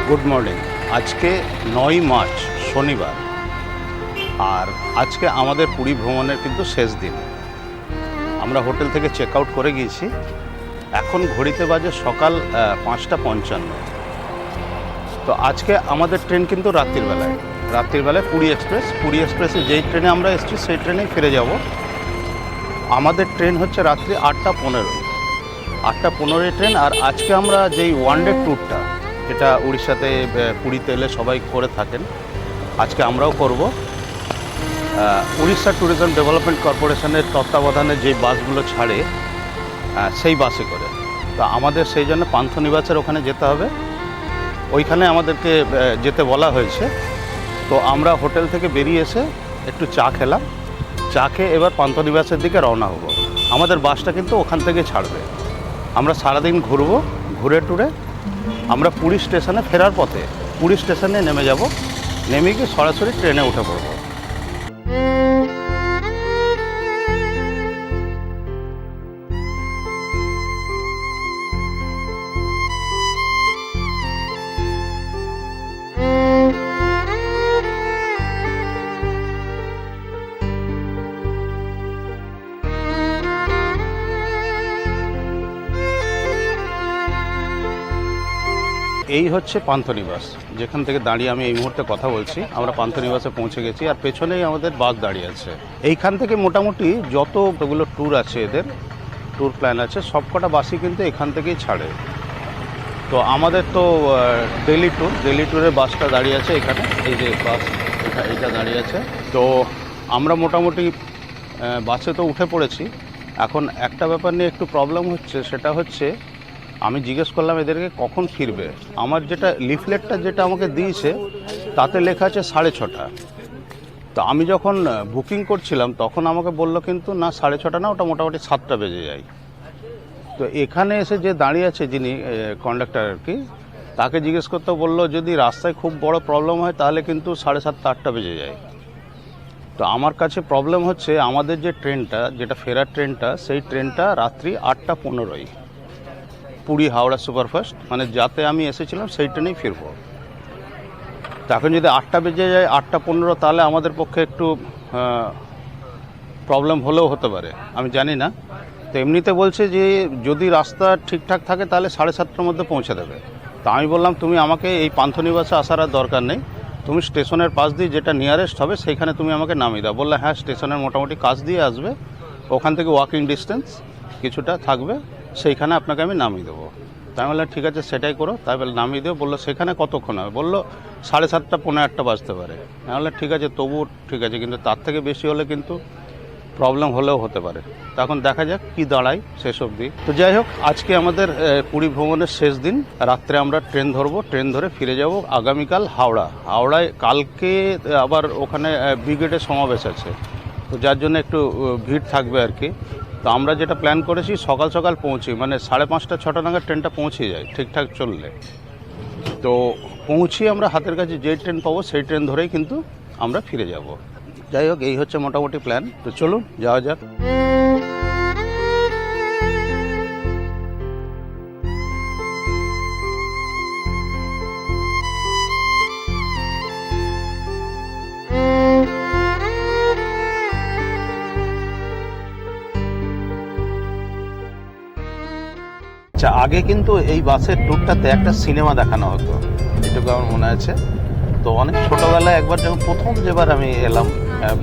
Good morning. আজকে 9 March শনিবার, আর আজকে আমাদের পুরী ভ্রমণের কিন্তু শেষ দিন। আমরা হোটেল থেকে চেক আউট করে গিয়েছি। এখন ঘড়িতে বাজে সকাল 5:55। তো আজকে আমাদের ট্রেন কিন্তু রাত্রিবেলায় পুরী এক্সপ্রেসে যেই ট্রেনে আমরা এসেছি সেই ট্রেনেই ফিরে যাব। আমাদের ট্রেন হচ্ছে রাত্রি 8:15 ট্রেন। আর আজকে আমরা যেই ওয়ান ডে ট্যুরটা, যেটা উড়িষ্যাতে পুরীতে এলে সবাই করে থাকেন, আজকে আমরাও করব। উড়িষ্যা ট্যুরিজম ডেভেলপমেন্ট কর্পোরেশনের তত্ত্বাবধানে যেই বাসগুলো ছাড়ে সেই বাসে করে। তো আমাদের সেই জন্য পান্থনিবাসের ওখানে যেতে হবে, ওইখানে আমাদেরকে যেতে বলা হয়েছে। তো আমরা হোটেল থেকে বেরিয়ে এসে একটু চা খেলাম, চা খেয়ে এবার পান্থনিবাসের দিকে রওনা হব। আমাদের বাসটা কিন্তু ওখান থেকে ছাড়বে। আমরা সারাদিন ঘুরবো, ঘুরে টুরে আমরা পুরী স্টেশনে ফেরার পথে পুরী স্টেশনে নেমে যাব। নেমে গিয়ে সরাসরি ট্রেনে উঠে পড়ব। এই হচ্ছে পান্থনিবাস, যেখান থেকে দাঁড়িয়ে আমি এই মুহূর্তে কথা বলছি। আমরা পান্থনিবাসে পৌঁছে গেছি, আর পেছনেই আমাদের বাস দাঁড়িয়ে আছে। এইখান থেকে মোটামুটি যতগুলো ট্যুর আছে, এদের ট্যুর প্ল্যান আছে, সবকটা বাসই কিন্তু এখান থেকেই ছাড়ে। তো আমাদের তো ডেলি ট্যুরের বাসটা দাঁড়িয়ে আছে এখানে। এই যে বাস এইটা দাঁড়িয়ে আছে। তো আমরা মোটামুটি বাসে তো উঠে পড়েছি। এখন একটা ব্যাপার নিয়ে একটু প্রবলেম হচ্ছে, সেটা হচ্ছে আমি জিজ্ঞেস করলাম এদেরকে কখন ফিরবে। আমার যেটা লিফলেটটা যেটা আমাকে দিয়েছে তাতে লেখা আছে 6:30। তো আমি যখন বুকিং করছিলাম তখন আমাকে বললো কিন্তু না, 6:30 না, ওটা মোটামুটি 7টা বেজে যায়। তো এখানে এসে যে দাঁড়িয়ে আছে যিনি কন্ডাক্টর আর কি, তাকে জিজ্ঞেস করতে বললো যদি রাস্তায় খুব বড় প্রবলেম হয় তাহলে কিন্তু 7:30 8টা বেজে যায়। তো আমার কাছে প্রবলেম হচ্ছে আমাদের যে ট্রেনটা, যেটা ফেরার ট্রেনটা, সেই ট্রেনটা রাত্রি 8:15 পুরী হাওড়া সুপারফাস্ট, মানে যাতে আমি এসেছিলাম সেই ট্রেনেই ফিরবো। তো এখন যদি 8টা বেজে যায় 8:15, তাহলে আমাদের পক্ষে একটু প্রবলেম হলেও হতে পারে, আমি জানি না। তো এমনিতে বলছে যে যদি রাস্তা ঠিকঠাক থাকে তাহলে 7:30টার মধ্যে পৌঁছে দেবে। তা আমি বললাম তুমি আমাকে এই পান্থনিবাসে আসার আর দরকার নেই, তুমি স্টেশনের পাশ দিয়ে যেটা নিয়ারেস্ট হবে সেইখানে তুমি আমাকে নামিয়ে দাও। বললে হ্যাঁ, স্টেশনের মোটামুটি কাছ দিয়ে আসবে, ওখান থেকে ওয়াকিং ডিস্টেন্স কিছুটা থাকবে, সেইখানে আপনাকে আমি নামিয়ে দেবো। তাই বললাম ঠিক আছে, সেটাই করো। তাই বলে নামিয়ে দেবো। বললো সেখানে কতক্ষণ হবে? বললো 7:30 পৌনে 8টা বাজতে পারে। তাহলে ঠিক আছে, তবুও ঠিক আছে, কিন্তু তার থেকে বেশি হলে কিন্তু প্রবলেম হলেও হতে পারে। তখন দেখা যাক কি দাঁড়ায় শেষ অবধি। তো যাই হোক, আজকে আমাদের পুরী ভ্রমণের শেষ দিন। রাত্রে আমরা ট্রেন ধরবো, ট্রেন ধরে ফিরে যাব আগামীকাল হাওড়ায়। কালকে আবার ওখানে ব্রিগেডের সমাবেশ আছে, তো যার জন্য একটু ভিড় থাকবে আর কি। তো আমরা যেটা প্ল্যান করেছি সকাল সকাল পৌঁছি, মানে 5:30 6টা নাগাদ ট্রেনটা পৌঁছে যায় ঠিকঠাক চললে। তো পৌঁছি আমরা হাতের কাছে যেই ট্রেন পাবো সেই ট্রেন ধরেই কিন্তু আমরা ফিরে যাব। যাই হোক, এই হচ্ছে মোটামুটি প্ল্যান। তো চলুন যাওয়া যাক। আচ্ছা, আগে কিন্তু এই বাসের ট্যুরটাতে একটা সিনেমা দেখানো হতো, এটুকু আমার মনে আছে। তো অনেক ছোটোবেলায় একবার যখন প্রথম যেবার আমি এলাম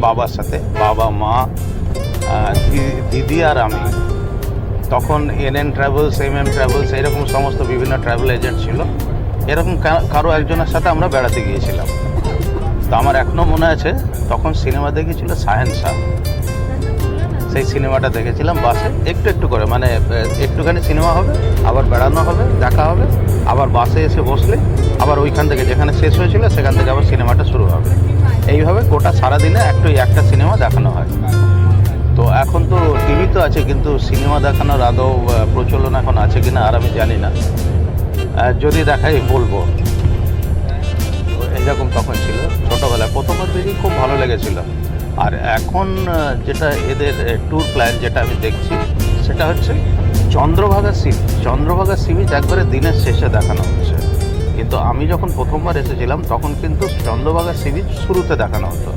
বাবার সাথে, বাবা মা দিদি আর আমি, তখন NN ট্রাভেলস, MM ট্রাভেলস, এরকম সমস্ত বিভিন্ন ট্রাভেল এজেন্ট ছিল। এরকম কারো একজনের সাথে আমরা বেড়াতে গিয়েছিলাম। তো আমার এখনও মনে আছে, তখন সিনেমা দেখেছিল শাহেনশাহ। সেই সিনেমাটা দেখেছিলাম বাসে, একটু করে, মানে একটুখানি সিনেমা হবে, আবার বেড়ানো হবে, দেখা হবে, আবার বাসে এসে বসলে আবার ওইখান থেকে যেখানে শেষ হয়েছিল সেখান থেকে আবার সিনেমাটা শুরু হবে। এইভাবে গোটা সারাদিনে একটা সিনেমা দেখানো হয়। তো এখন তো টিভি তো আছে, কিন্তু সিনেমা দেখানোর আদৌ প্রচলন এখন আছে কিনা আর আমি জানি না। যদি দেখাই বলবো। এরকম তখন ছিল ছোটোবেলায়, প্রথমবার দেখি খুব ভালো লেগেছিল। আর এখন যেটা এদের ট্যুর প্ল্যান যেটা আমি দেখছি, সেটা হচ্ছে চন্দ্রভাগা সি বিচ একবারে দিনের শেষে দেখানো হচ্ছে। কিন্তু আমি যখন প্রথমবার এসেছিলাম তখন কিন্তু চন্দ্রভাগা সি বিচ শুরুতে দেখানো হতো।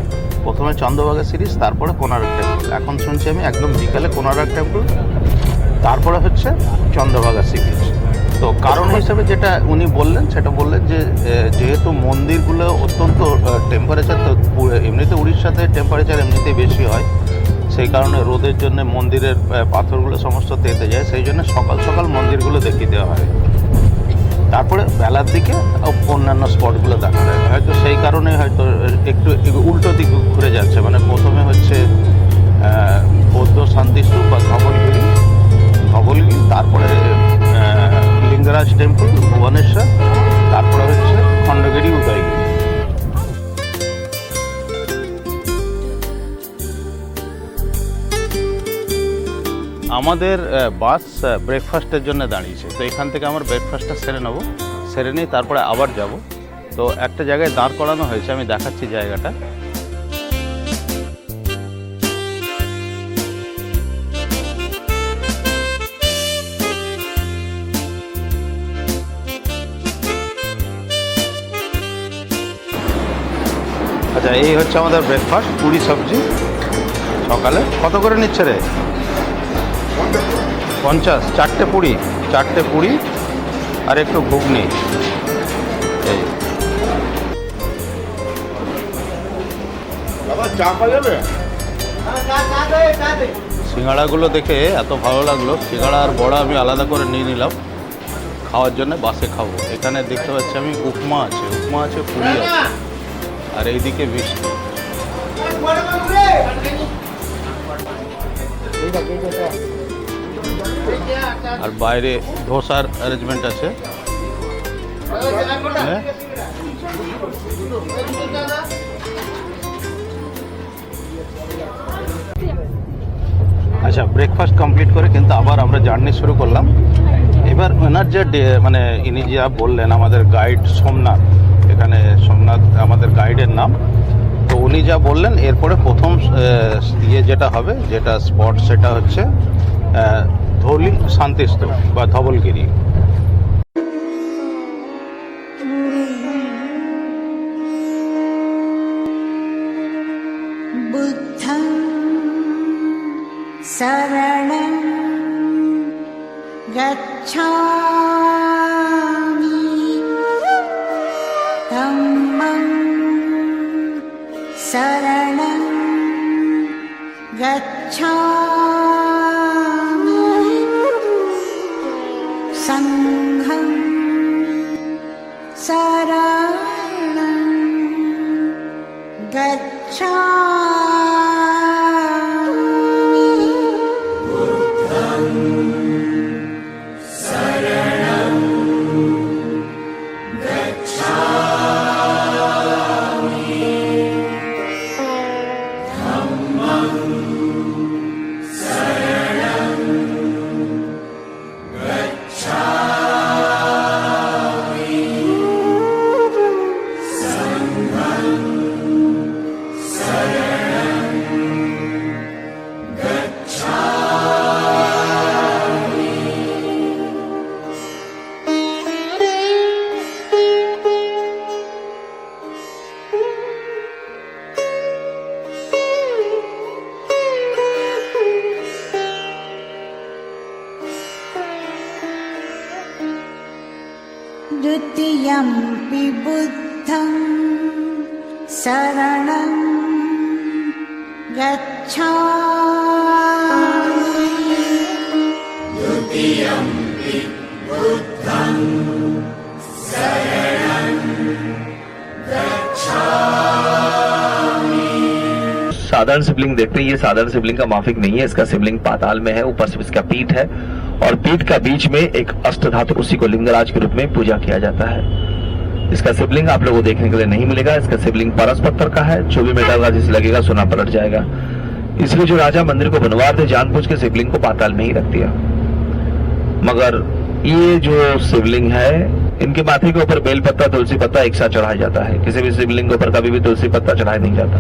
প্রথমে চন্দ্রভাগা সিরিজ, তারপরে কোনারক টেম্পল। এখন শুনছি আমি একদম বিকালে কোনারক টেম্পল, তারপরে হচ্ছে চন্দ্রভাগা সি বিচ। তো কারণ হিসেবে যেটা উনি বললেন সেটা বললেন যে যেহেতু মন্দিরগুলো অত্যন্ত টেম্পারেচার, তো এমনিতে উড়িষ্যাতে টেম্পারেচার এমনিতেই বেশি হয়, সেই কারণে রোদের জন্য মন্দিরের পাথরগুলো সমস্ত তেতে যায়, সেই জন্য সকাল সকাল মন্দিরগুলো দেখিয়ে দেওয়া হয়, তারপরে বেলার দিকে অন্যান্য স্পটগুলো দেখা যায়। হয়তো সেই কারণে হয়তো একটু উল্টো দিকে ঘুরে যাচ্ছে, মানে প্রথমে হচ্ছে বৌদ্ধ শান্তিস্তূপ বা ধবলগিরি, তারপরে লিঙ্গরাজ টেম্পল ভুবনেশ্বর, তারপরে হচ্ছে খণ্ডগিরি, উদয়গিরি। আমাদের বাস ব্রেকফাস্টের জন্য দাঁড়িয়েছে, তো এখান থেকে আমার ব্রেকফাস্টটা সেরে নেবো, সেরে নিই তারপরে আবার যাব। তো একটা জায়গায় দাঁড় করানো হয়েছে, আমি দেখাচ্ছি জায়গাটা। আচ্ছা, এই হচ্ছে আমাদের ব্রেকফাস্ট, পুরি সবজি সকালে। কত করে নিচ্ছে রে? 50, 4টে পুরি আর একটু ঘুগনি। এই সিঙ্গাড়াগুলো দেখে এত ভালো লাগলো, সিঙ্গাড়া আর বড়া আমি আলাদা করে নিয়ে নিলাম খাওয়ার জন্য, বাসে খাবো। এখানে দেখতে পাচ্ছি আমি উপমা আছে, পুরি আছে, আর এইদিকে মিষ্টি। আর বাইরে ধোসার অ্যারেঞ্জমেন্ট আছে। আচ্ছা, ব্রেকফাস্ট কমপ্লিট করে কিন্তু আবার আমরা জার্নি শুরু করলাম। এবার ওনার যে মানে ইনি যা বললেন, আমাদের গাইড সোমনাথ, এখানে সোমনাথ আমাদের গাইডের নাম। তো উনি যা বললেন, এরপরে প্রথম যেটা হবে, যেটা স্পট, সেটা হচ্ছে ধৌলি শান্তিস্তূপ বা ধবলগিরি। বুদ্ধং শরণং গচ্ছামি ধম্মং শরণং গচ্ছামি সংঘং শরণং গচ্ছামি বুদ্ধং শরণং গচ্ছামি ধম্মং শরণং গচ্ছামি সংঘং শরণং গচ্ছামি। द्वितीयम्पि बुद्धं शरणं गच्छामि। द्वितीयम्पि बुद्धं शरणं गच्छामि। साधारण शिवलिंग देखते हैं, ये साधारण शिवलिंग का माफिक नहीं है, इसका शिवलिंग पाताल में है, ऊपर से इसका पीठ है और पीठ का बीच में एक अष्ट धातु, उसी को लिंगराज के रूप में पूजा किया जाता है। इसका शिवलिंग आप लोगों को देखने के लिए नहीं मिलेगा। इसका शिवलिंग परस पत्थर का है, जो भी मेटल का जिसे लगेगा सोना पलट जाएगा। इसलिए जो राजा मंदिर को बनवाते थे जानबूझ के शिवलिंग को पाताल में ही रख दिया। मगर ये जो शिवलिंग है, इनके माथे के ऊपर बेलपत्ता तुलसी पत्ता एक साथ चढ़ाया जाता है। किसी भी शिवलिंग के ऊपर कभी भी तुलसी पत्ता चढ़ाया नहीं जाता।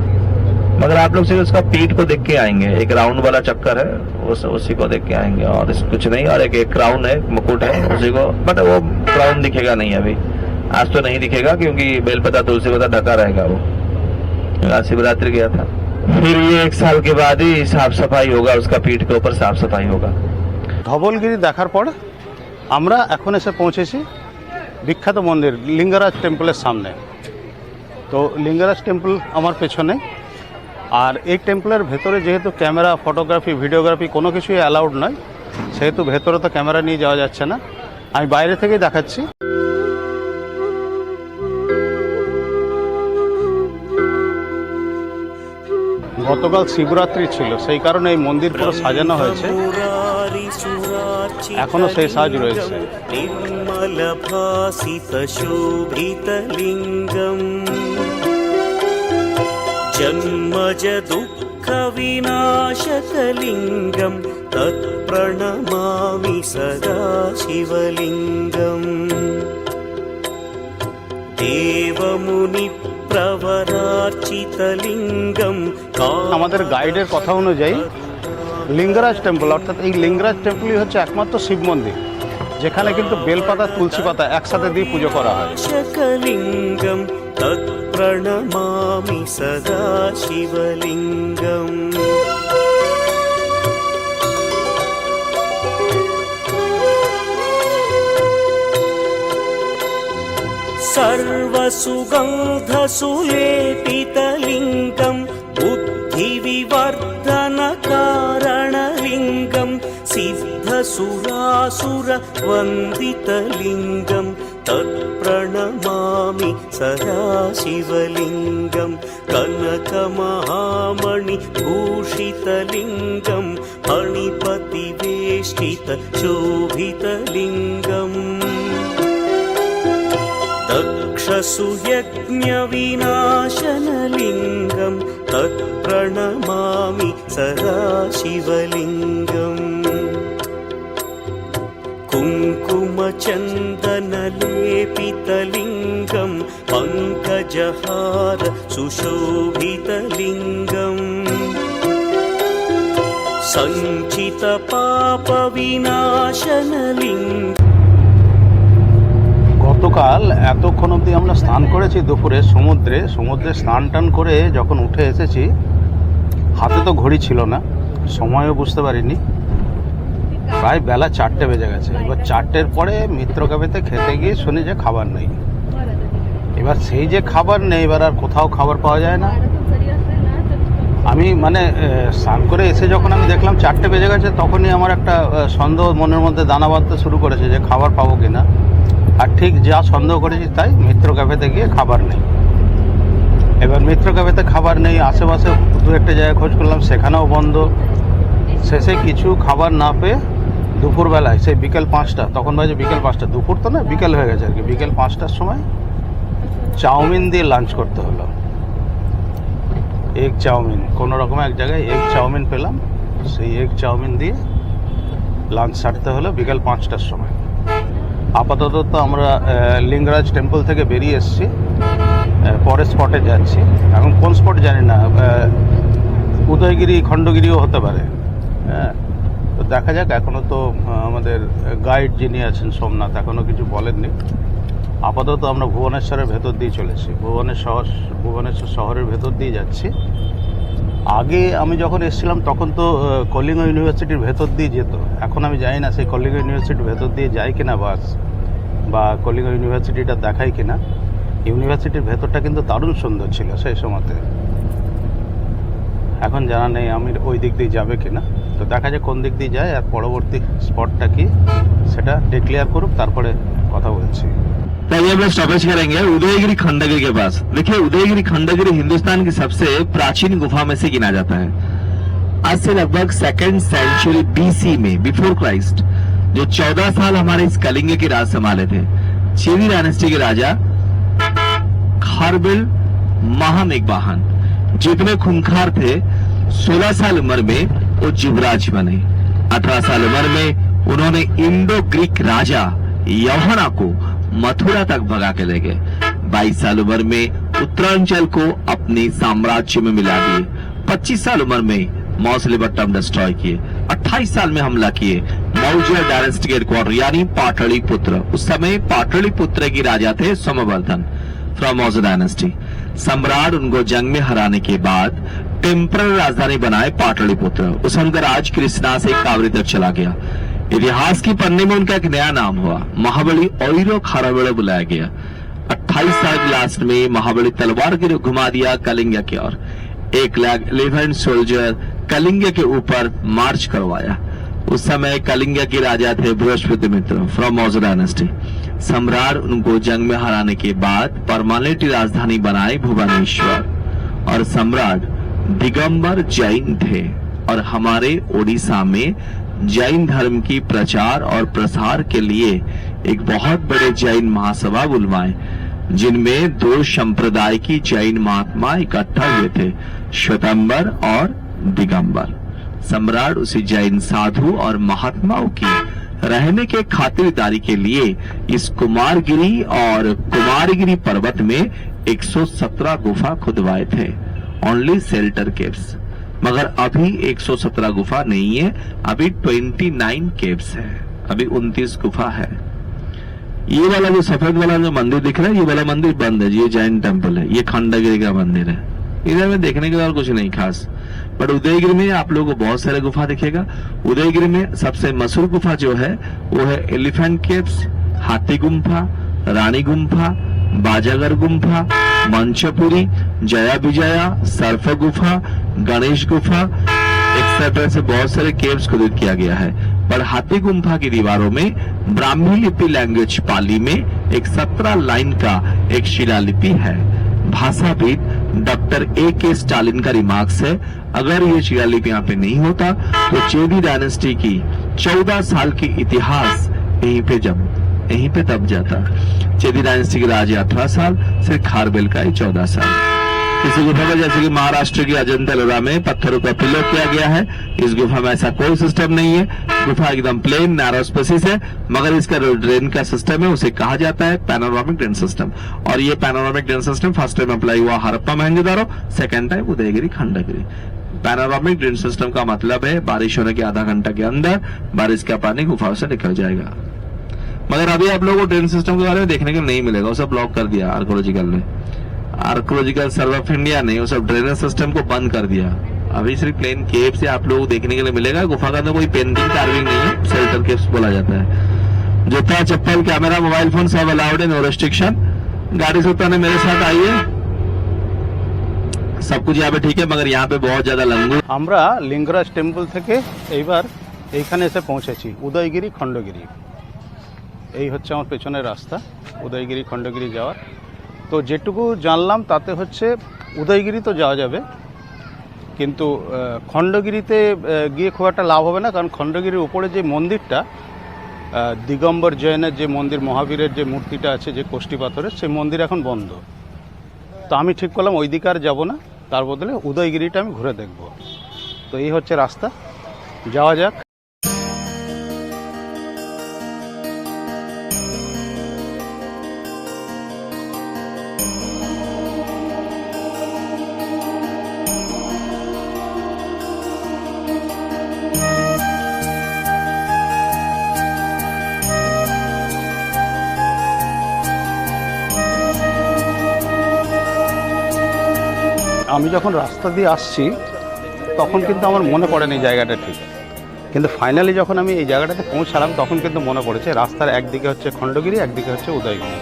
मगर आप लोग सिर्फ उसका पीठ को देख के आएंगे, एक राउंड वाला चक्कर है, उसी को देख के आएंगे और कुछ नहीं। और एक क्राउन है, मुकुट है, उसी को, बट वो क्राउन दिखेगा नहीं अभी। आज तो नहीं दिखेगा क्योंकि बेलपता तुलसी पता ढका रहेगा वो। आज शिवरात्रि गया था। फिर ये 1 साल के बाद ही साफ सफाई होगा, उसका पीठ के ऊपर साफ सफाई होगा। ধবলগিরি দেখার পর আমরা এখন এসে পৌঁছেছি বিখ্যাত মন্দির লিঙ্গরাজ টেম্পলের সামনে। তো লিঙ্গরাজ টেম্পল আমার পেছনে, আর এই টেম্পলের ভেতরে যেহেতু ক্যামেরা, ফটোগ্রাফি, ভিডিওগ্রাফি কোনো কিছুই অ্যালাউড নয়, সেহেতু ভেতরে তো ক্যামেরা নিয়ে যাওয়া যাচ্ছে না। আমি বাইরে থেকেই দেখাচ্ছি। গতকাল শিবরাত্রি ছিল, সেই কারণে এই মন্দির পুরো সাজানো হয়েছে, এখনো সেই সাজ রয়েছে। निर्मल भासित शोभित लिंगम जन्मज दुःख विनाशक लिंगम तत्प्रणमामि सदा शिवलिंगम देवमुनि प्रवरार्चित लिंगम। আমাদের গাইডের কথা অনুযায়ী লিঙ্গরাজ টেম্পল, অর্থাৎ এই লিঙ্গরাজ টেম্পলই হচ্ছে একমাত্র শিব মন্দির যেখানে কিন্তু বেলপাতা, তুলসী পাতা একসাথে দিয়ে পুজো করা হয়। शकलिंगम तत्प्रणमामि सदा शिवलिंगम। सर्वसुगन्धसुलेपितलिङ्गं बुद्धिविवर्धनकारणलिङ्गं सिद्धसुरासुरवन्दितलिङ्गं तत्प्रणमामि सदा शिवलिङ्गं। कनकमहामणिभूषितलिङ्गं फणिपतिवेष्टितशोभितलिङ्गम् दक्षसुयज्ञविनाशनलिङ्गं तत्प्रणमामि सदा शिवलिङ्गम्। कुङ्कुमचन्दनलेपितलिङ्गं पङ्कजहार सुशोभितलिङ्गम् सञ्चितपापविनाशनलिङ्गम्। গতকাল এতক্ষণ অবধি আমরা স্নান করেছি দুপুরে সমুদ্রে স্নান টান করে যখন উঠে এসেছি, হাতে তো ঘড়ি ছিল না, সময়ও বুঝতে পারিনি, প্রায় বেলা 4টে বেজে গেছে। এবার 4টের পরে মিত্র ক্যাফেতে খেতে গিয়ে শুনি যে খাবার নেই। এবার সেই যে খাবার নেই, এবার আর কোথাও খাবার পাওয়া যায় না। আমি স্নান করে এসে যখন আমি দেখলাম 4টে বেজে গেছে, তখনই আমার একটা সন্দেহ মনের মধ্যে দানা বাঁধতে শুরু করেছে যে খাবার পাবো কিনা। আর ঠিক যা সন্দেহ করেছি তাই, মিত্র ক্যাফেতে গিয়ে খাবার নেই। এবার মিত্র ক্যাফেতে খাবার নেই, আশেপাশে দু একটা জায়গায় খোঁজ করলাম, সেখানেও বন্ধ। শেষে কিছু খাবার না পেয়ে দুপুরবেলায়, সেই বিকেল 5টা, তখন বাজে বিকেল 5টা, দুপুর তো না, বিকেল হয়ে গেছে আর কি, বিকেল 5টার সময় চাউমিন দিয়ে লাঞ্চ করতে হলো। এগ চাউমিন, কোনো রকম এক জায়গায় এগ চাউমিন পেলাম, সেই এগ চাউমিন দিয়ে লাঞ্চ সারতে হলো বিকেল 5টার সময়। আপাতত তো আমরা লিঙ্গরাজ টেম্পল থেকে বেরিয়ে এসেছি, পরের স্পটে যাচ্ছি। এখন কোন স্পট জানি না, উদয়গিরি, খণ্ডগিরিও হতে পারে। তো দেখা যাক। এখনও তো আমাদের গাইড যিনি আছেন সোমনাথ এখনও কিছু বলেননি। আপাতত আমরা ভুবনেশ্বরের ভেতর দিয়ে চলেছি, ভুবনেশ্বর শহরের ভেতর দিয়ে যাচ্ছি। আগে আমি যখন এসেছিলাম তখন তো কলিঙ্গ ইউনিভার্সিটির ভেতর দিয়ে যেত। এখন আমি জানি না সেই কলিঙ্গ ইউনিভার্সিটির ভেতর দিয়ে যায় কিনা বাস, বা কলিঙ্গ ইউনিভার্সিটিটা দেখায় কিনা। ইউনিভার্সিটির ভেতরটা কিন্তু দারুণ সুন্দর ছিল সেই সময়তে। এখন জানা নেই আমি ওই দিক দিয়ে যাবে কিনা। তো দেখা যাক কোন দিক দিয়ে যায়, আর পরবর্তী স্পটটা কি সেটা ডিক্লেয়ার করুক, তারপরে কথা বলছি। पहले हम स्टॉपेज करेंगे उदयगिरी खंडगिरी के पास। देखिए, उदयगिरी खंडगिरी हिंदुस्तान की सबसे प्राचीन गुफा में से गिना जाता है। आज से लगभग 2nd सेंचुरी बीसी में, बिफोर क्राइस्ट, जो 14 साल हमारे इस कलिंग के राज संभाले थे, चेरी डायनेस्टी के राजा खारबिल महामेघवाहन, जो इतने खूंखार थे, 16 साल उम्र में वो युवराज बने। 18 साल उम्र में उन्होंने इंडो ग्रीक राजा यवना को मथुरा तक भगा के ले गए। 22 साल उम्र में उत्तरांचल को अपने साम्राज्य में मिला दिए। 25 साल उम्र में मौसलीपट्टम डिस्ट्रॉय किए। 28 साल में हमला किए, मौर्य डायनेस्टी के हेडक्वार्टर यानी पाटलिपुत्र। उस समय पाटलिपुत्र के राजा थे सोमवर्धन फ्रॉम मौर्य डायनेस्टी। सम्राट उनको जंग में हराने के बाद टेम्पररी राजधानी बनाए पाटलिपुत्र। उस उनका राज कृष्णा से कावेरी तक चला गया। इतिहास की पन्ने में उनका एक नया नाम हुआ, महाबली औरो खारवेल बुलाया गया। 28 साल के लास्ट में महाबली तलवार के घुमा दिया कलिंग की ओर। 111 सोल्जर कलिंग के ऊपर मार्च करवाया। उस समय कलिंग के राजा थे बृहस्पति मित्र फ्रॉम मौर्य डायनेस्टी। सम्राट उनको जंग में हराने के बाद परमानेंट राजधानी बनाए भुवनेश्वर। और सम्राट दिगंबर जैन थे और हमारे ओडिशा में जैन धर्म की प्रचार और प्रसार के लिए एक बहुत बड़े जैन महासभा बुलवाए, जिनमें 2 संप्रदाय की जैन महात्मा इकट्ठा हुए थे, श्वेतांबर और दिगंबर। सम्राट उसी जैन साधु और महात्माओं की रहने के खातिरदारी के लिए इस कुमारगिरी और कुमारगिरी पर्वत में 117 गुफा खुदवाए थे, ओनली शेल्टर केव्स। मगर अभी 117 गुफा नहीं है, अभी 29 केव्स है, अभी 29 गुफा है। ये वाला जो सफेद वाला जो मंदिर दिख रहा है, ये वाला मंदिर बंद है, ये जैन टेम्पल है, ये खंडगिरी का मंदिर है। इधर में देखने के और कुछ नहीं खास, बट उदयगिरी में आप लोगों को बहुत सारे गुफा दिखेगा। उदयगिरी में सबसे मशहूर गुफा जो है वो है एलिफेंट केव्स, हाथी गुम्फा, रानी गुम्फा, बाजागर गुम्फा, मंचपुरी, जया विजया, सर्फ गुफा, गणेश गुफा एक्सेट्रा से बहुत सारे केव्स खोदित किया गया है। पर हाथी गुम्फा की दीवारों में ब्राह्मी लिपि लैंग्वेज पाली में एक 17 लाइन का एक शिलालिपि है। भाषाविद डॉक्टर A.K. स्टालिन का रिमार्क्स है, अगर ये शिलालिपि यहाँ पे नहीं होता तो चेदी डायनेस्टी की 14 साल की इतिहास यहीं पे दब जाता। चेदी डायनेस्टी के राज 18 साल, सिर्फ खारवेल का ही 14 साल। इस गुफा में जैसे कि महाराष्ट्र की अजंता एलोरा में पत्थरों का पिलर किया गया है, इस गुफा में ऐसा कोई सिस्टम नहीं है। गुफा एकदम प्लेन नैरो स्पेसिस है, मगर इसका ड्रेन का सिस्टम है उसे कहा जाता है पैनोरामिक ड्रेन सिस्टम। और ये panoramic drain system first time apply हुआ Harappa Mohenjodaro, second time Udayagiri Khandagiri. Panoramic drain system का मतलब है बारिश होने के आधा घंटा के अंदर बारिश का पानी गुफा से निकल जाएगा। मगर अभी आप लोगों को ड्रेन सिस्टम के बारे में देखने को नहीं मिलेगा, उसे ब्लॉक कर दिया आर्कोलॉजिकल ने। आर्कोलॉजिकल सर्वे ऑफ इंडिया ने उस ड्रेनेज सिस्टम को बंद कर दिया। अभी सिर्फ प्लेन केव से आप लोगों को देखने के लिए मिलेगा। गुफा का अंदर कोई पेंटिंग कार्विंग नहीं है, शेल्टर केव्स बोला जाता है। जूता, चप्पल, कैमरा, मोबाइल फोन सब अलाउड है, नो रेस्ट्रिक्शन। गाड़ी से उतरने मेरे साथ आइए, सब कुछ यहाँ पे ठीक है, मगर यहाँ पे बहुत ज्यादा लंगूर। আমরা লিঙ্গরাজ টেম্পল থেকে এইবার এইখানে এসে পৌঁছেছি উদয়গিরি খণ্ডগিরি। এই হচ্ছে আমার পেছনের রাস্তা উদয়গিরি খণ্ডগিরি যাওয়ার। তো যেটুকু জানলাম তাতে হচ্ছে উদয়গিরি তো যাওয়া যাবে, কিন্তু খণ্ডগিরিতে গিয়ে খুব একটা লাভ হবে না, কারণ খণ্ডগিরির উপরে যে মন্দিরটা দিগম্বর জৈনের যে মন্দির, মহাবীরের যে মূর্তিটা আছে যে কোষ্ঠী পাথরের, সেই মন্দির এখন বন্ধ। তো আমি ঠিক করলাম ওই দিকে আর যাবো না, তার বদলে উদয়গিরিটা আমি ঘুরে দেখব। তো এই হচ্ছে রাস্তা, যাওয়া যাক। আমি যখন রাস্তা দিয়ে আসছি তখন কিন্তু আমার মনে পড়েনি জায়গাটা ঠিক, কিন্তু ফাইনালি যখন আমি এই জায়গাটাতে পৌঁছালাম তখন কিন্তু মনে পড়েছে রাস্তার একদিকে হচ্ছে খণ্ডগিরি, একদিকে হচ্ছে উদয়গিরি।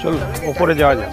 চল উপরে যাওয়া যাক।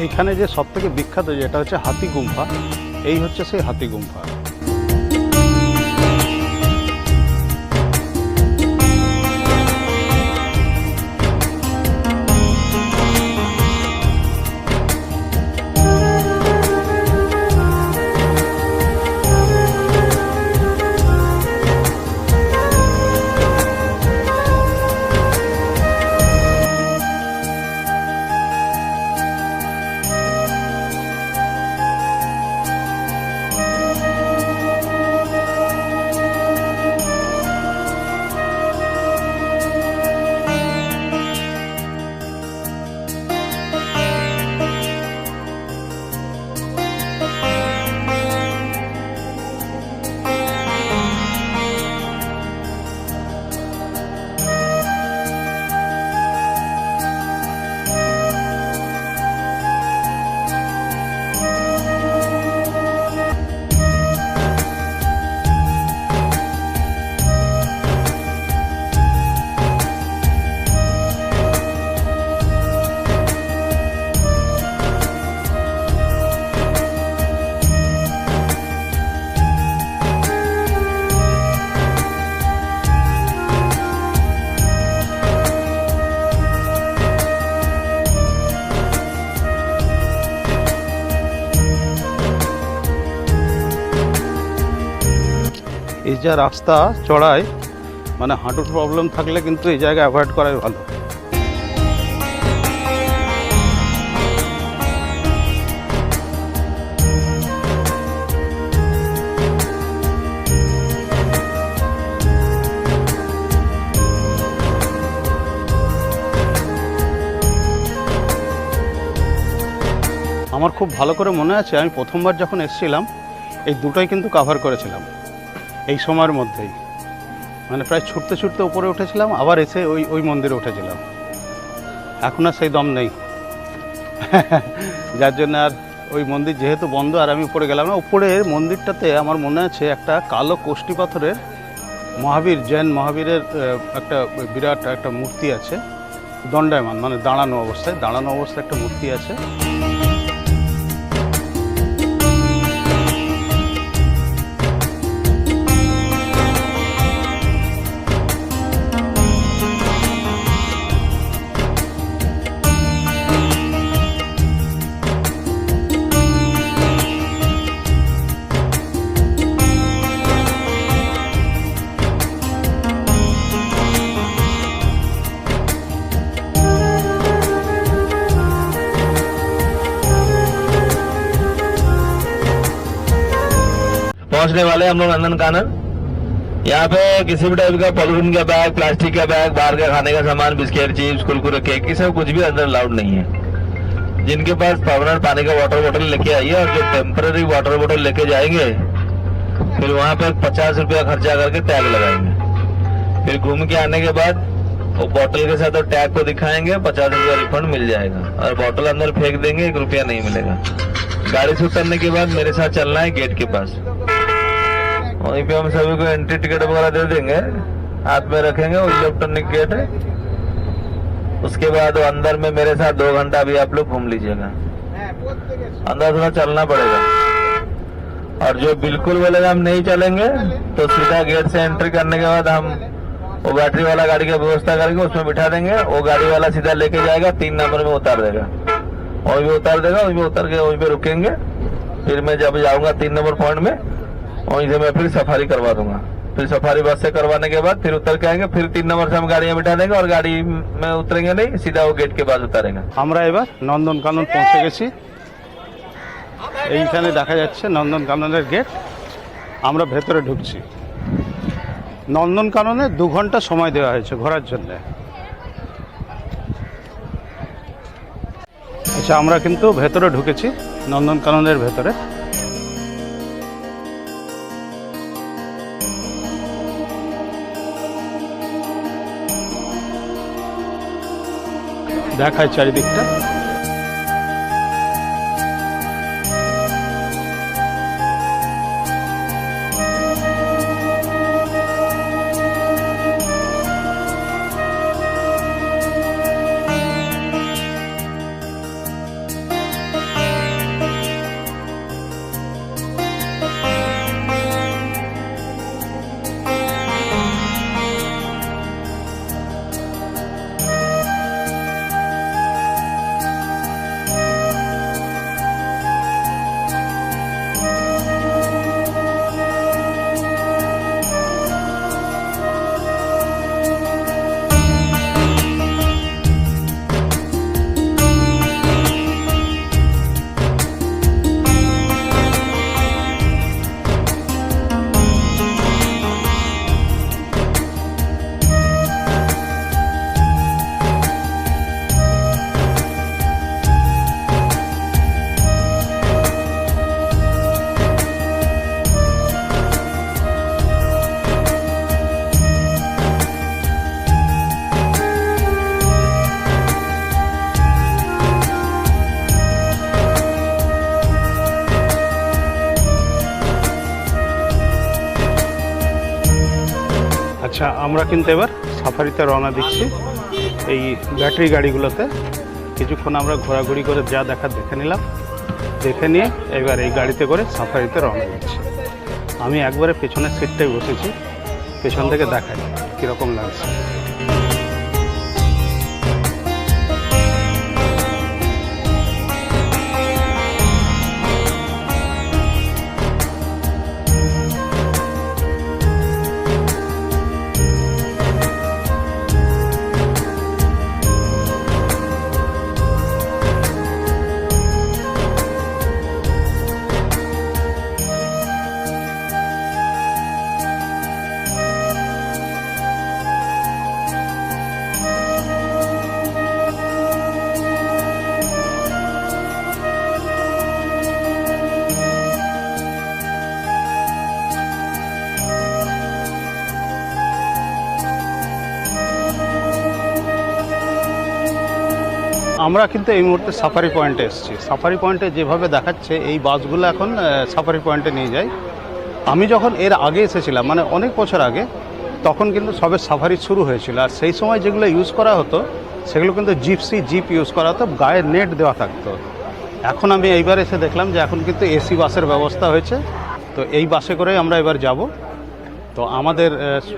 এইখানে যে সব থেকে বিখ্যাত যেটা হচ্ছে হাতি গুম্ফা, এই হচ্ছে সেই হাতি গুম্ফা। এই যা রাস্তা চড়ায়, মানে হাঁটুর প্রবলেম থাকলে কিন্তু এই জায়গা অ্যাভয়েড করাই ভালো। আমার খুব ভালো করে মনে আছে, আমি প্রথমবার যখন এসেছিলাম এই দুটোই কিন্তু কাভার করেছিলাম এই সময়ের মধ্যেই। মানে প্রায় ছুটতে ছুটতে উপরে উঠেছিলাম, আবার এসে ওই মন্দিরে উঠেছিলাম। এখন আর সেই দম নেই, যার জন্য আর ওই মন্দির যেহেতু বন্ধ আর আমি উপরে গেলাম না। উপরের মন্দিরটাতে আমার মনে আছে একটা কালো কোষ্ঠী পাথরের মহাবীর, জৈন মহাবীরের একটা বিরাট একটা মূর্তি আছে, দণ্ডায়মান, মানে দাঁড়ানো অবস্থায় একটা মূর্তি আছে। पहुंचने वाले हम लोग नंदनकानन। यहाँ पे किसी भी टाइप का पॉलिथीन का बैग, प्लास्टिक का बैग, बाहर का खाने का सामान, बिस्किट, चिप्स, कुरकुरे, केक, ये सब कुछ भी अंदर अलाउड नहीं है। जिनके पास परमानेंट पानी का वाटर बोतल लेके आइए, और जो टेम्पररी वाटर बोतल लेके जाएंगे फिर वहाँ पे 50 रुपया खर्चा करके टैग लगाएंगे। फिर घूम के आने के बाद वो बोतल के साथ टैग को दिखाएंगे, 50 रुपया रिफंड मिल जाएगा। और बोतल अंदर फेंक देंगे, 1 रुपया नहीं मिलेगा। गाड़ी से उतरने के बाद मेरे साथ चलना है गेट के पास, वहीं पे हम सभी को एंट्री टिकट वगैरह दे देंगे, हाथ में रखेंगे, वो इलेक्ट्रॉनिक गेट है। उसके बाद अंदर में मेरे साथ 2 घंटा भी आप लोग घूम लीजिएगा। अंदर थोड़ा चलना पड़ेगा, और जो बिल्कुल बोलेगा हम नहीं चलेंगे तो सीधा गेट से एंट्री करने के बाद हम वो बैटरी वाला गाड़ी की व्यवस्था करेंगे, उसमें बिठा देंगे। वो गाड़ी वाला सीधा लेके जाएगा, 3 नंबर में उतार देगा, वहीं भी उतार देगा, वहीं पे उतर के वहीं पे रुकेंगे। फिर मैं जब जाऊंगा 3 नंबर पॉइंट में, वहीं से मैं फिर सफारी करवा दूंगा। फिर सफारी बस से करवाने के बाद फिर उतर के आएंगे, फिर 3 नंबर से हम गाड़ियां बिठा देंगे, और गाड़ी में उतरेंगे नहीं, सीधा वो गेट के पास उतारेंगे। আমরা এবার নন্দনকানন পৌঁছে গেছি। এইখানে দেখা যাচ্ছে নন্দনকাননের গেট। আমরা ভেতরে ঢুকছি। নন্দনকাননে 2 ঘন্টা সময় দেওয়া হয়েছে ঘোরার জন্য। আচ্ছা, আমরা কিন্তু ভেতরে ঢুকেছি নন্দনকাননের ভেতরে। দেখায় চারিদিকটা। আমরা কিন্তু এবার সাফারিতে রওনা দিচ্ছি এই ব্যাটারি গাড়িগুলোতে। কিছুক্ষণ আমরা ঘোরাঘুরি করে যা দেখা দেখে নিলাম, দেখে নিয়ে এবার এই গাড়িতে করে সাফারিতে রওনা দিচ্ছি। আমি একবারে পেছনের সিটটাই বসেছি, পেছন থেকে দেখাই কীরকম লাগছে। আমরা কিন্তু এই মুহূর্তে সাফারি পয়েন্টে এসেছি। সাফারি পয়েন্টে যেভাবে দেখাচ্ছে এই বাসগুলো এখন সাফারি পয়েন্টে নিয়ে যায়। আমি যখন এর আগে এসেছিলাম, মানে অনেক বছর আগে, তখন কিন্তু সবে সাফারি শুরু হয়েছিল। আর সেই সময় যেগুলো ইউজ করা হতো সেগুলো কিন্তু জিপ ইউজ করা হতো, গায়ে নেট দেওয়া থাকতো। এখন আমি এইবার এসে দেখলাম যে এখন কিন্তু এসি বাসের ব্যবস্থা হয়েছে। তো এই বাসে করেই আমরা এবার যাব। তো আমাদের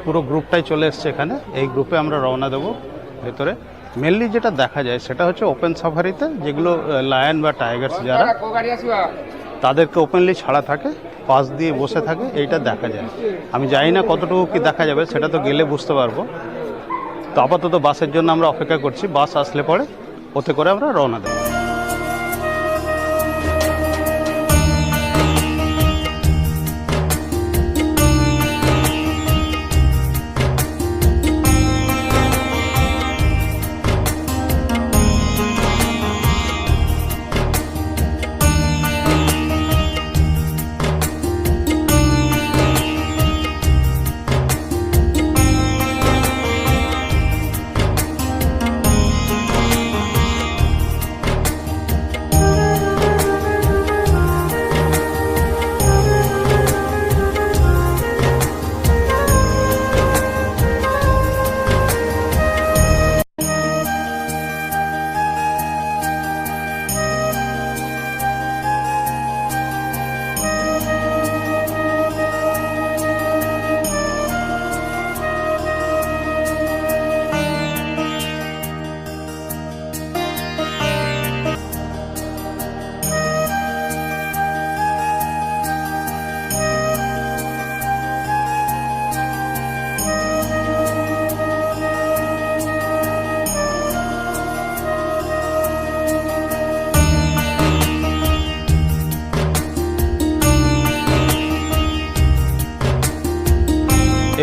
পুরো গ্রুপটাই চলে এসছে এখানে। এই গ্রুপে আমরা রওনা দেবো ভেতরে। মেনলি যেটা দেখা যায় সেটা হচ্ছে ওপেন সাফারিতে, যেগুলো লায়ন বা টাইগার্স যারা, তাদেরকে ওপেনলি ছাড়া থাকে, পাশ দিয়ে বসে থাকে, এইটা দেখা যায়। আমি জানি না কতটুকু কি দেখা যাবে, সেটা তো গেলে বুঝতে পারবো। তো আপাতত বাসের জন্য আমরা অপেক্ষা করছি, বাস আসলে পরে ওতে করে আমরা রওনা দেবো।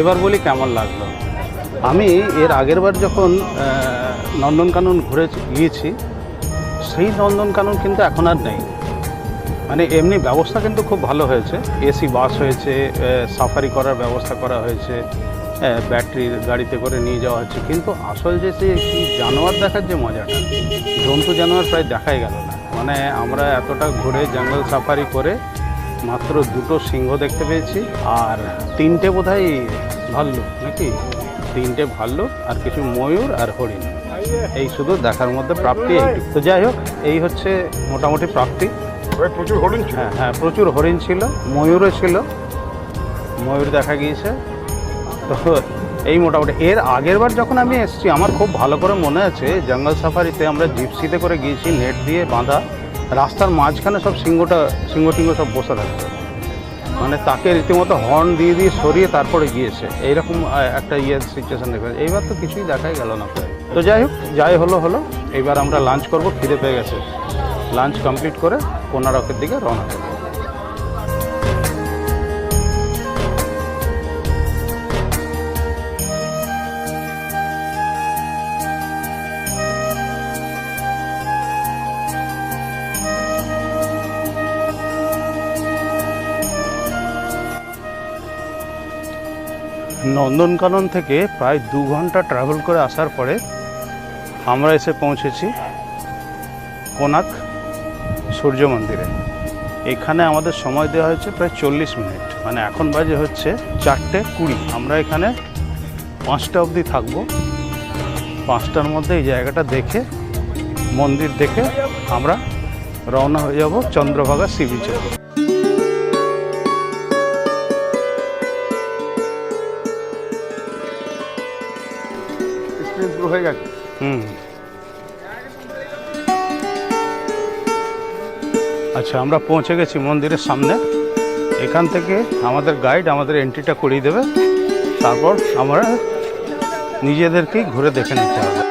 এবার বলি কেমন লাগলো। আমি এর আগের বার যখন নন্দনকানন ঘুরে গিয়েছি, সেই নন্দনকানন কিন্তু এখন আর নেই। মানে এমনি ব্যবস্থা কিন্তু খুব ভালো হয়েছে, এসি বাস হয়েছে, সাফারি করার ব্যবস্থা করা হয়েছে, ব্যাটারির গাড়িতে করে নিয়ে যাওয়া হচ্ছে। কিন্তু আসল যে জানোয়ার দেখার যে মজাটা, জন্তু জানোয়ার প্রায় দেখাই গেল না। মানে আমরা এতটা ঘুরে জঙ্গল সাফারি করে মাত্র 2টো সিংহ দেখতে পেয়েছি, আর 3টে বোধহয় ভাল্লুক, নাকি 3টে ভাল্লুক, আর কিছু ময়ূর আর হরিণ। এই শুধু দেখার মধ্যে প্রাপ্তি এইটুকু। তো যাই হোক, এই হচ্ছে মোটামুটি প্রাপ্তি। প্রচুর হরিণ ছিল। হ্যাঁ, প্রচুর হরিণ ছিল, ময়ূরও ছিল, ময়ূর দেখা গিয়েছে। তো এই মোটামুটি। এর আগের বার যখন আমি এসেছি, আমার খুব ভালো করে মনে আছে, জঙ্গল সাফারিতে আমরা জিপসিতে করে গিয়েছি, নেট দিয়ে বাঁধা, রাস্তার মাঝখানে সব সিংহ টিঙ্গ সব বসে থাকতো। মানে তাকে রীতিমতো হর্ন দিয়ে সরিয়ে তারপরে গিয়েছে, এইরকম একটা সিচুয়েশন দেখে। এইবার তো কিছুই দেখাই গেল না প্রায়। তো যাই হোক, যাই হলো। এইবার আমরা লাঞ্চ করব, খিদে পেয়ে গেছে। লাঞ্চ কমপ্লিট করে কোনারকের দিকে রওনা করব। নন্দনকানন থেকে প্রায় 2 ঘন্টা ট্রাভেল করে আসার পরে আমরা এসে পৌঁছেছি কোনার্ক সূর্য মন্দিরে। এখানে আমাদের সময় দেওয়া হয়েছে প্রায় 40 মিনিট। মানে এখন বাজে হচ্ছে 4:20। আমরা এখানে 5টা অবধি থাকবো। 5টার মধ্যে এই জায়গাটা দেখে, মন্দির দেখে আমরা রওনা হয়ে যাব চন্দ্রভাগা সি বিচে। হয়ে গেছে। আচ্ছা, আমরা পৌঁছে গেছি মন্দিরের সামনে। এখান থেকে আমাদের গাইড আমাদের এন্ট্রিটা করিয়ে দেবে, তারপর আমরা নিজেদেরকেই ঘুরে দেখে নিতে হবে।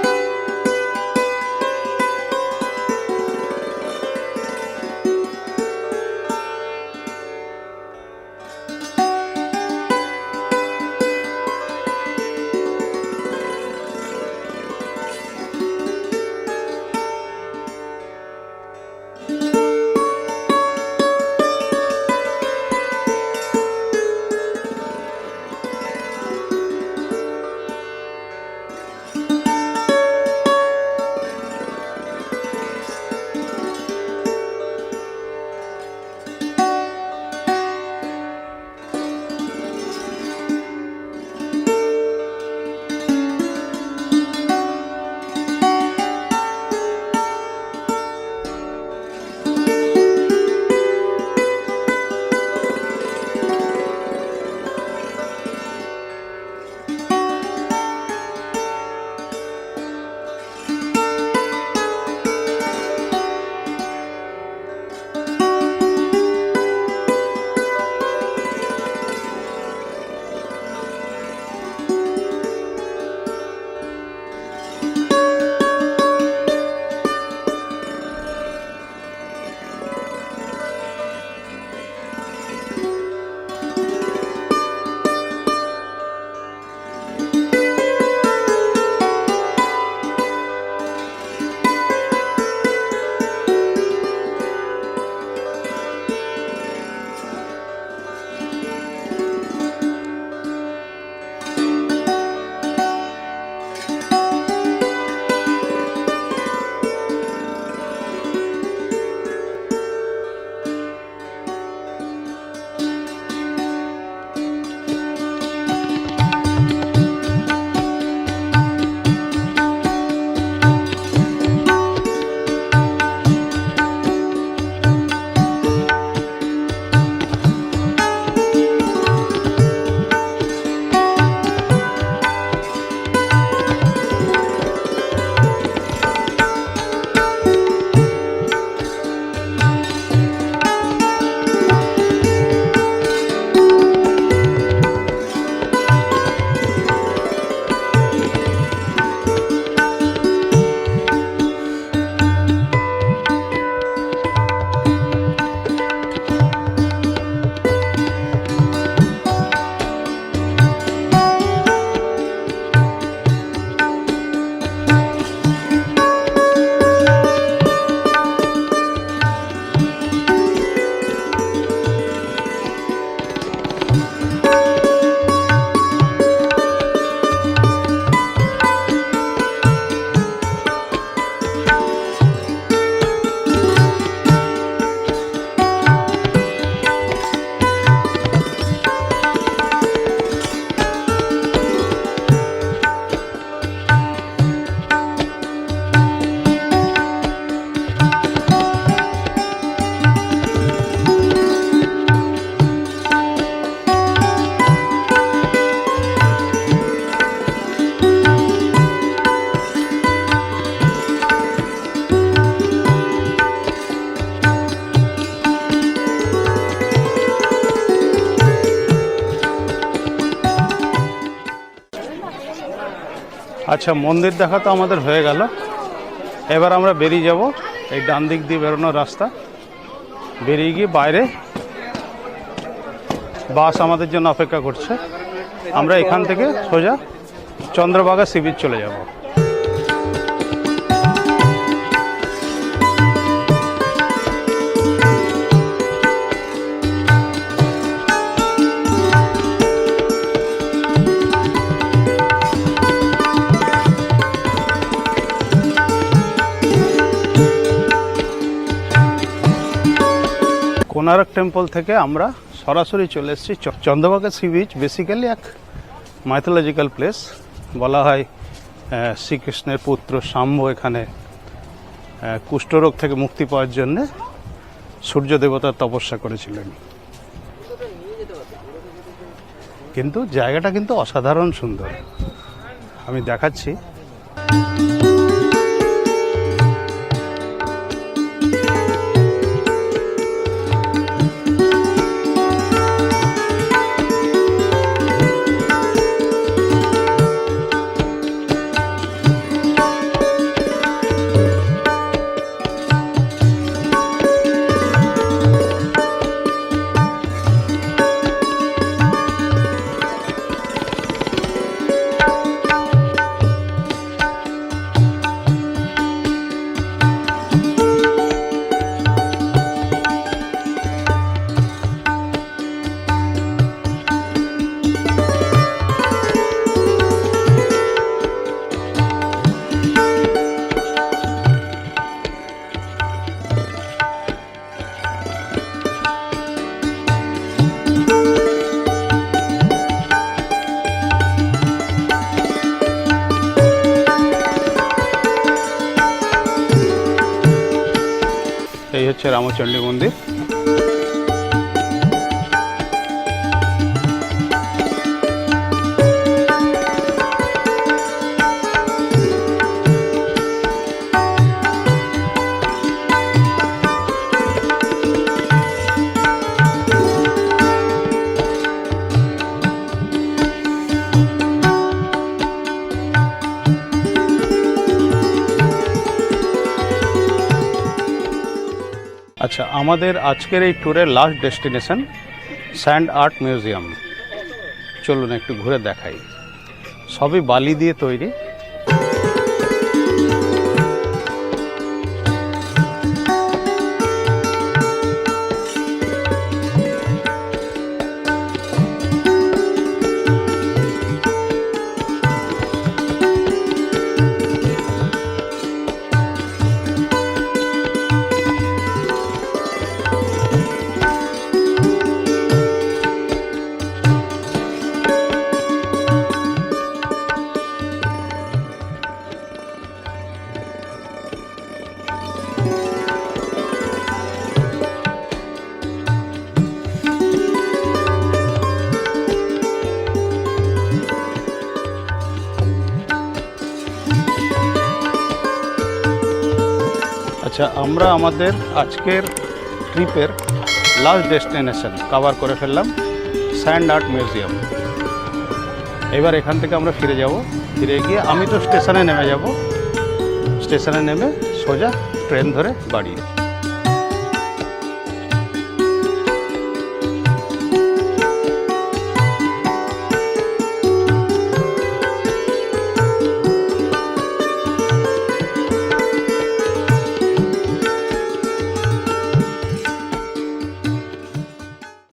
আচ্ছা, মন্দির দেখা তো আমাদের হয়ে গেল। এবার আমরা বেরিয়ে যাব এই ডান দিক দিয়ে বেরোনোর রাস্তা। বেরিয়ে গিয়ে বাইরে বাস আমাদের জন্য অপেক্ষা করছে। আমরা এখান থেকে সোজা চন্দ্রভাগা সি বিচ চলে যাব। কোনারক টেম্পল থেকে আমরা সরাসরি চলে এসেছি চন্দ্রভাগা সি বিচ। বেসিক্যালি এক মাইথোলজিক্যাল প্লেস। বলা হয় শ্রীকৃষ্ণের পুত্র শাম্ব এখানে কুষ্ঠরোগ থেকে মুক্তি পাওয়ার জন্য সূর্য দেবতার তপস্যা করেছিলেন। কিন্তু জায়গাটা কিন্তু অসাধারণ সুন্দর, আমি দেখাচ্ছি। এই হচ্ছে রামচণ্ডী মন্দির। আচ্ছা, আমাদের আজকের এই ট্যুরের last destination sand art museum. চলুন একটু ঘুরে দেখাই। সবই বালি দিয়ে তৈরি। আচ্ছা, আমরা আমাদের আজকের ট্রিপের লাস্ট ডেস্টিনেশন কভার করে ফেললাম, স্যান্ড আর্ট মিউজিয়াম। এবার এখান থেকে আমরা ফিরে যাব। ফিরে গিয়ে আমি তো স্টেশনে নেমে যাব, স্টেশনে নেমে সোজা ট্রেন ধরে বাড়ি।